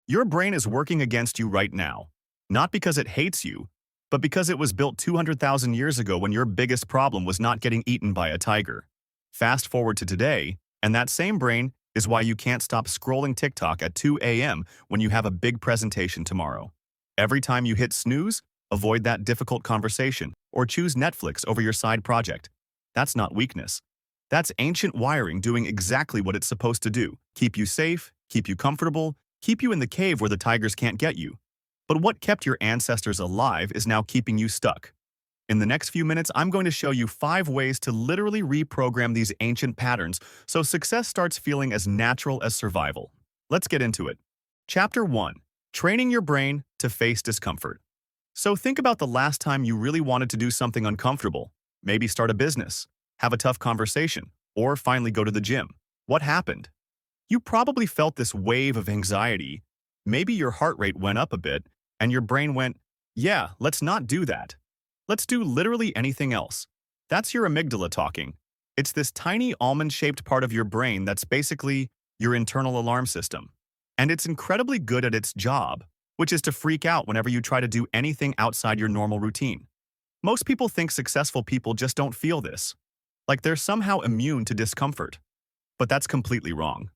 Your brain is working against you right now, not because it hates you, but because it was built 200,000 years ago when your biggest problem was not getting eaten by a tiger. Fast forward to today, and that same brain is why you can't stop scrolling TikTok at 2 a.m. when you have a big presentation tomorrow. Every time you hit snooze, avoid that difficult conversation or choose Netflix over your side project. That's not weakness. That's ancient wiring doing exactly what it's supposed to do: keep you safe, keep you comfortable, keep you in the cave where the tigers can't get you. But what kept your ancestors alive is now keeping you stuck. In the next few minutes, I'm going to show you 5 ways to literally reprogram these ancient patterns so success starts feeling as natural as survival. Let's get into it. Chapter 1. Training your brain to face discomfort. So think about the last time you really wanted to do something uncomfortable. Maybe start a business, have a tough conversation, or finally go to the gym. What happened? You probably felt this wave of anxiety. Maybe your heart rate went up a bit, and your brain went, yeah, let's not do that. Let's do literally anything else. That's your amygdala talking. It's this tiny almond-shaped part of your brain that's basically your internal alarm system. And it's incredibly good at its job, which is to freak out whenever you try to do anything outside your normal routine. Most people think successful people just don't feel this, like they're somehow immune to discomfort. But that's completely wrong.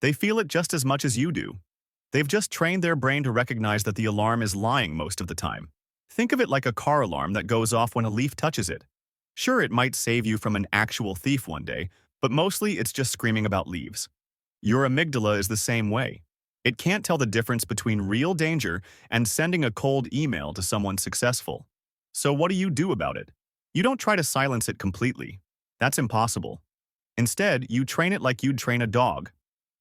They feel it just as much as you do. They've just trained their brain to recognize that the alarm is lying most of the time. Think of it like a car alarm that goes off when a leaf touches it. Sure, it might save you from an actual thief one day, but mostly it's just screaming about leaves. Your amygdala is the same way. It can't tell the difference between real danger and sending a cold email to someone successful. So what do you do about it? You don't try to silence it completely. That's impossible. Instead, you train it like you'd train a dog.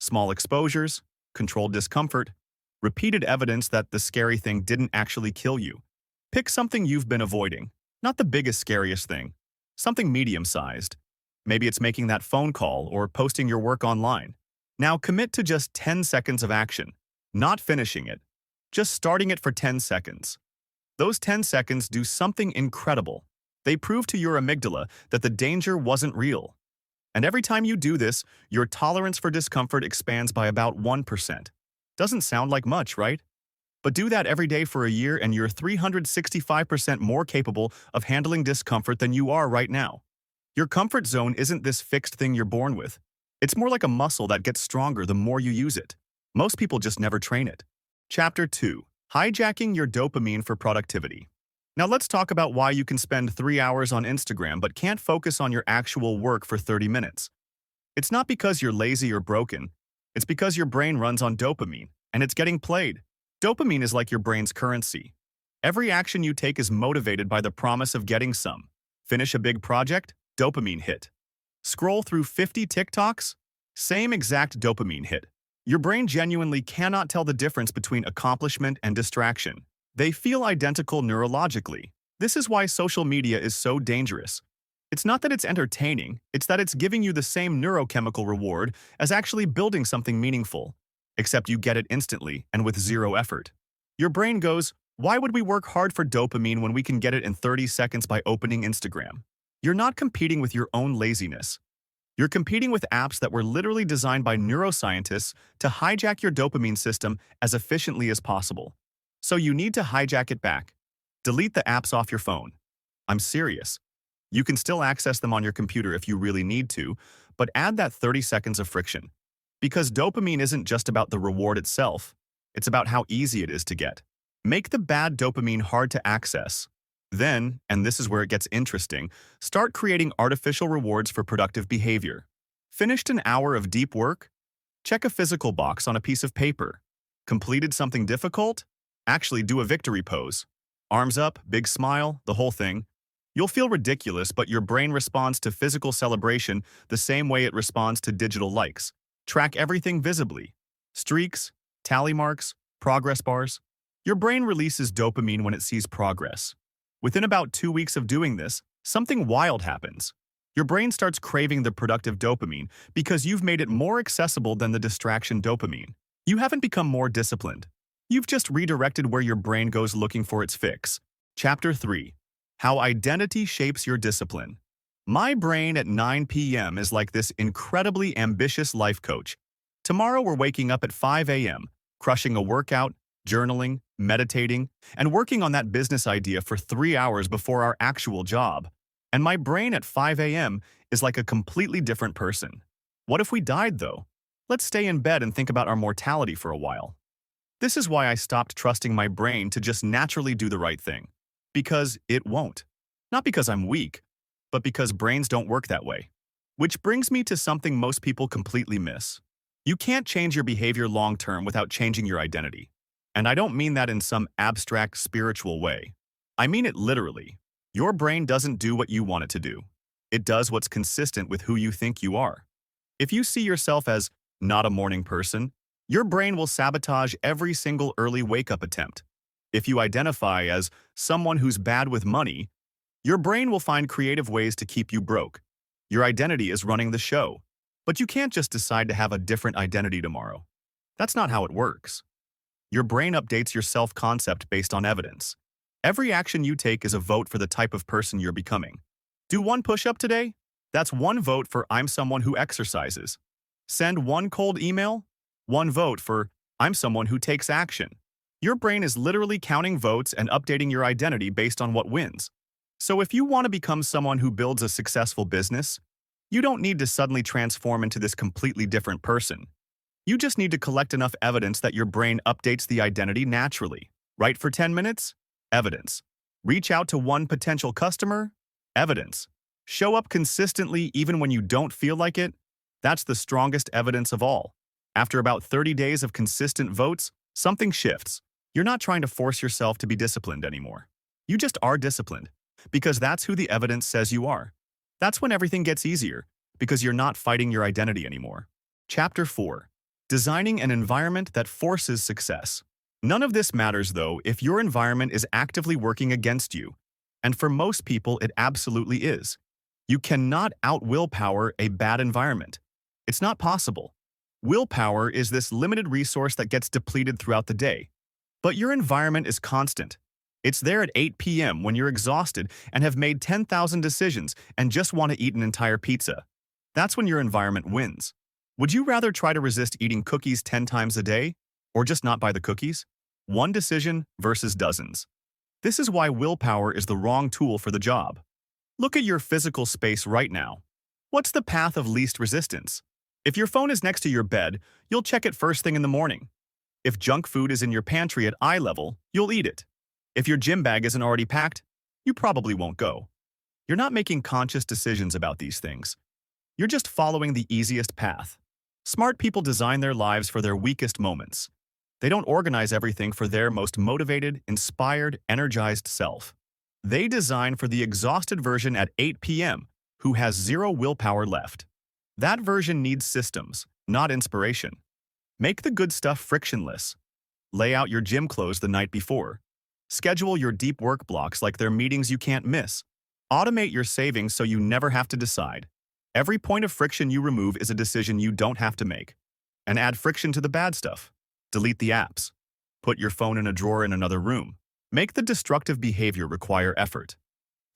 Small exposures, controlled discomfort, repeated evidence that the scary thing didn't actually kill you. Pick something you've been avoiding, not the biggest, scariest thing. Something medium-sized. Maybe it's making that phone call or posting your work online. Now commit to just 10 seconds of action, not finishing it, just starting it for 10 seconds. Those 10 seconds do something incredible. They prove to your amygdala that the danger wasn't real. And every time you do this, your tolerance for discomfort expands by about 1%. Doesn't sound like much, right? But do that every day for a year and you're 365% more capable of handling discomfort than you are right now. Your comfort zone isn't this fixed thing you're born with. It's more like a muscle that gets stronger the more you use it. Most people just never train it. Chapter 2. Hijacking your dopamine for productivity. Now let's talk about why you can spend 3 hours on Instagram but can't focus on your actual work for 30 minutes. It's not because you're lazy or broken. It's because your brain runs on dopamine, and it's getting played. Dopamine is like your brain's currency. Every action you take is motivated by the promise of getting some. Finish a big project? Dopamine hit. Scroll through 50 TikToks? Same exact dopamine hit. Your brain genuinely cannot tell the difference between accomplishment and distraction. They feel identical neurologically. This is why social media is so dangerous. It's not that it's entertaining, it's that it's giving you the same neurochemical reward as actually building something meaningful. Except you get it instantly and with zero effort. Your brain goes, why would we work hard for dopamine when we can get it in 30 seconds by opening Instagram? You're not competing with your own laziness. You're competing with apps that were literally designed by neuroscientists to hijack your dopamine system as efficiently as possible. So you need to hijack it back. Delete the apps off your phone. I'm serious. You can still access them on your computer if you really need to, but add that 30 seconds of friction. Because dopamine isn't just about the reward itself, it's about how easy it is to get. Make the bad dopamine hard to access. Then, and this is where it gets interesting, start creating artificial rewards for productive behavior. Finished an hour of deep work? Check a physical box on a piece of paper. Completed something difficult? Actually do a victory pose. Arms up, big smile, the whole thing. You'll feel ridiculous, but your brain responds to physical celebration the same way it responds to digital likes. Track everything visibly. Streaks, tally marks, progress bars. Your brain releases dopamine when it sees progress. Within about 2 weeks of doing this, something wild happens. Your brain starts craving the productive dopamine because you've made it more accessible than the distraction dopamine. You haven't become more disciplined. You've just redirected where your brain goes looking for its fix. Chapter 3. How identity shapes your discipline. My brain at 9 p.m. is like this incredibly ambitious life coach. Tomorrow we're waking up at 5 a.m., crushing a workout, journaling, meditating, and working on that business idea for 3 hours before our actual job. And my brain at 5 a.m. is like a completely different person. What if we died, though? Let's stay in bed and think about our mortality for a while. This is why I stopped trusting my brain to just naturally do the right thing. Because it won't. Not because I'm weak, but because brains don't work that way. Which brings me to something most people completely miss. You can't change your behavior long-term without changing your identity. And I don't mean that in some abstract spiritual way. I mean it literally. Your brain doesn't do what you want it to do. It does what's consistent with who you think you are. If you see yourself as not a morning person, your brain will sabotage every single early wake-up attempt. If you identify as someone who's bad with money, your brain will find creative ways to keep you broke. Your identity is running the show. But you can't just decide to have a different identity tomorrow. That's not how it works. Your brain updates your self-concept based on evidence. Every action you take is a vote for the type of person you're becoming. Do one push-up today? That's one vote for I'm someone who exercises. Send one cold email? One vote for I'm someone who takes action. Your brain is literally counting votes and updating your identity based on what wins. So if you want to become someone who builds a successful business, you don't need to suddenly transform into this completely different person. You just need to collect enough evidence that your brain updates the identity naturally. Write for 10 minutes? Evidence. Reach out to one potential customer? Evidence. Show up consistently even when you don't feel like it? That's the strongest evidence of all. After about 30 days of consistent votes, something shifts. You're not trying to force yourself to be disciplined anymore. You just are disciplined, because that's who the evidence says you are. That's when everything gets easier, because you're not fighting your identity anymore. Chapter 4. Designing an environment that forces success. None of this matters, though, if your environment is actively working against you. And for most people, it absolutely is. You cannot out-willpower a bad environment. It's not possible. Willpower is this limited resource that gets depleted throughout the day. But your environment is constant. It's there at 8 p.m. when you're exhausted and have made 10,000 decisions and just want to eat an entire pizza. That's when your environment wins. Would you rather try to resist eating cookies 10 times a day, or just not buy the cookies? One decision versus dozens. This is why willpower is the wrong tool for the job. Look at your physical space right now. What's the path of least resistance? If your phone is next to your bed, you'll check it first thing in the morning. If junk food is in your pantry at eye level, you'll eat it. If your gym bag isn't already packed, you probably won't go. You're not making conscious decisions about these things. You're just following the easiest path. Smart people design their lives for their weakest moments. They don't organize everything for their most motivated, inspired, energized self. They design for the exhausted version at 8 p.m. who has zero willpower left. That version needs systems, not inspiration. Make the good stuff frictionless. Lay out your gym clothes the night before. Schedule your deep work blocks like they're meetings you can't miss. Automate your savings so you never have to decide. Every point of friction you remove is a decision you don't have to make. And add friction to the bad stuff. Delete the apps. Put your phone in a drawer in another room. Make the destructive behavior require effort.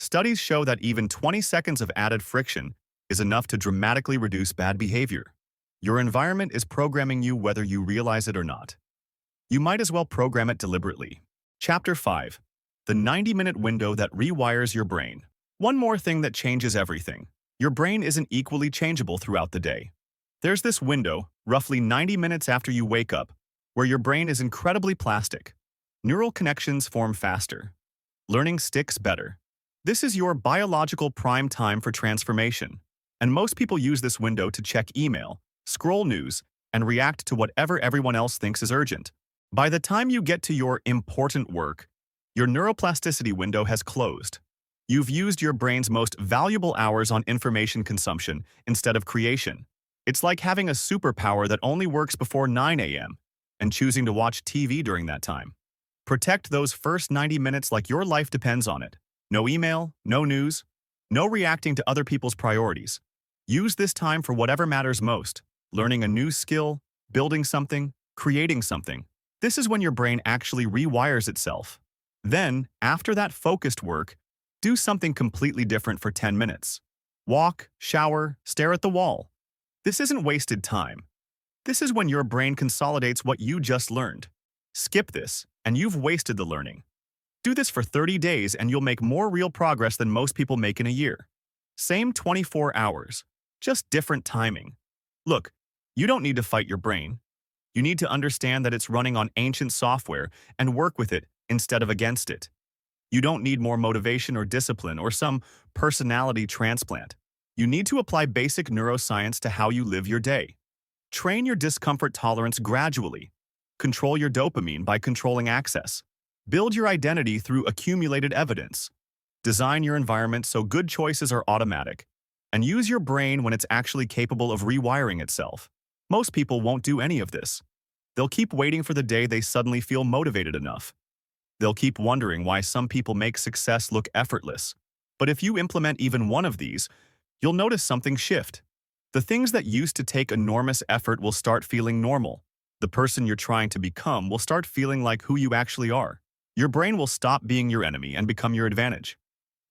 Studies show that even 20 seconds of added friction is enough to dramatically reduce bad behavior. Your environment is programming you whether you realize it or not. You might as well program it deliberately. Chapter 5. The 90-minute window that rewires your brain. One more thing that changes everything. Your brain isn't equally changeable throughout the day. There's this window, roughly 90 minutes after you wake up, where your brain is incredibly plastic. Neural connections form faster. Learning sticks better. This is your biological prime time for transformation. And most people use this window to check email, scroll news, and react to whatever everyone else thinks is urgent. By the time you get to your important work, your neuroplasticity window has closed. You've used your brain's most valuable hours on information consumption instead of creation. It's like having a superpower that only works before 9 a.m. and choosing to watch TV during that time. Protect those first 90 minutes like your life depends on it. No email, no news, no reacting to other people's priorities. Use this time for whatever matters most. Learning a new skill, building something, creating something. This is when your brain actually rewires itself. Then, after that focused work, do something completely different for 10 minutes. Walk, shower, stare at the wall. This isn't wasted time. This is when your brain consolidates what you just learned. Skip this, and you've wasted the learning. Do this for 30 days and you'll make more real progress than most people make in a year. Same 24 hours, just different timing. Look, you don't need to fight your brain. You need to understand that it's running on ancient software and work with it instead of against it. You don't need more motivation or discipline or some personality transplant. You need to apply basic neuroscience to how you live your day. Train your discomfort tolerance gradually. Control your dopamine by controlling access. Build your identity through accumulated evidence. Design your environment so good choices are automatic. And use your brain when it's actually capable of rewiring itself. Most people won't do any of this. They'll keep waiting for the day they suddenly feel motivated enough. They'll keep wondering why some people make success look effortless. But if you implement even one of these, you'll notice something shift. The things that used to take enormous effort will start feeling normal. The person you're trying to become will start feeling like who you actually are. Your brain will stop being your enemy and become your advantage.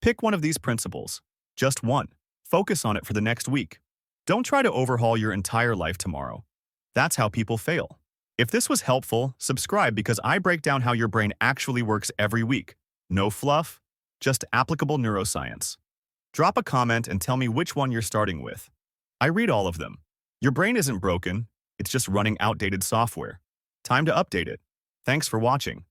Pick one of these principles. Just one. Focus on it for the next week. Don't try to overhaul your entire life tomorrow. That's how people fail. If this was helpful, subscribe because I break down how your brain actually works every week. No fluff, just applicable neuroscience. Drop a comment and tell me which one you're starting with. I read all of them. Your brain isn't broken, it's just running outdated software. Time to update it. Thanks for watching.